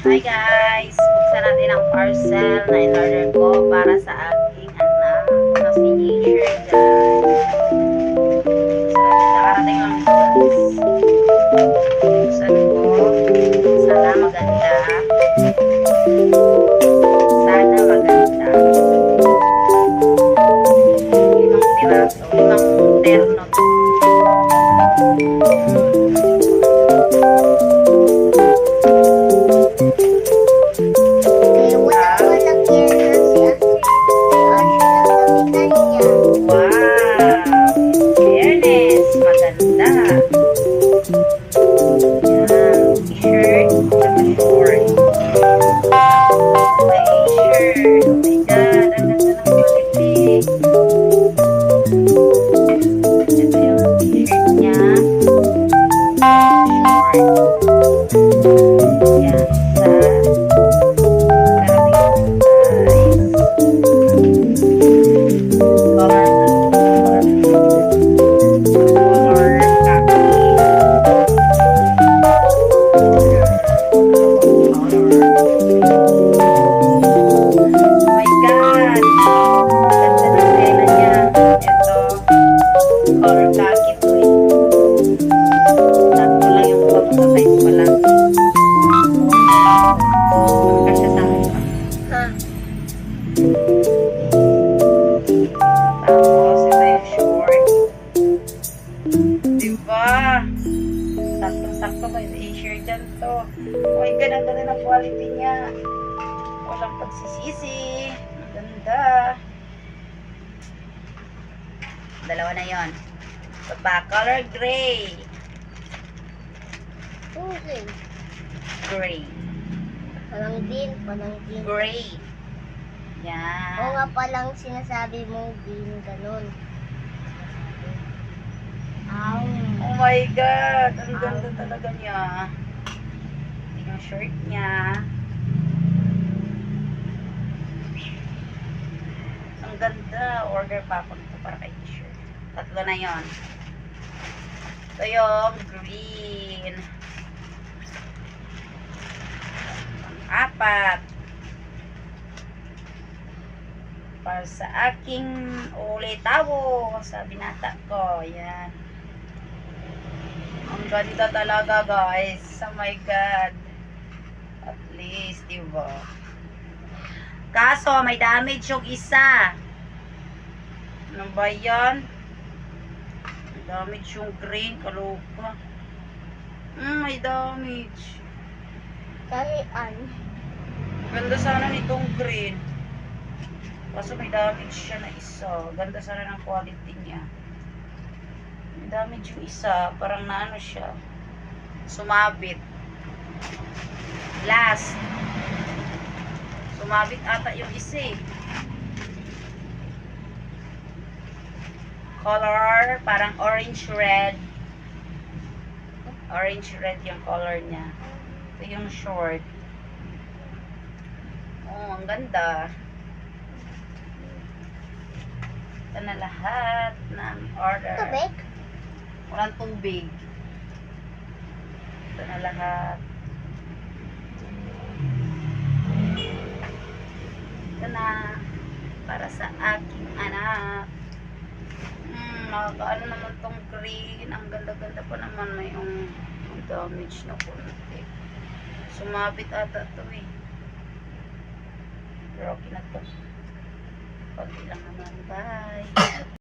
Hi guys! Buksan natin ang parcel na in-order ko para sa aking anak na si Asher guys. Nakarating lang ito guys. Buksan ko. Sana maganda. Sana maganda. 5 piraso. 5 terno. Tapos, ito yung short. Diba? Sakto-sakto kayo sa Asher dyan to. Oh my God, ang ganda ng quality niya. Walang pagsisisi. Ang ganda. Dalawa na yon. Ito pa, color gray. Okay. Gray. Palang din. Gray. Yan. Oo nga palang sinasabi mo, din, ganun. Ow. Oh my God! Ang ganda talaga niya. Yung shirt niya. Ang ganda. Order pa ako nito para kay t-shirt. 3 na yon. Ito yung green. 4. Para sa aking ulitawo sa binata ko. Yan. Ang ganda talaga guys. Oh my God. At least, diba? Kaso, may damage yung isa. Ano ba yan? May damage yung green. Kaloka. May damage. Kalian. Ganda sana nitong green. Kaso may damage siya na isa. Ganda sana ng quality niya. May damage yung isa. Parang naano siya. Sumabit. Last. Sumabit ata yung isa eh. Color. Parang orange red. Orange red yung color niya. Ito yung short. Oh, ang ganda. Ito na lahat ng order. Tubig? Walang tubig. Ito na lahat. Ito na. Para sa aking anak. Nakakaano naman tong green. Ang ganda-ganda pa naman. May yung damage na konti. Sumabit ata ito eh. Pero okay na to. Pag ilang naman. Bye.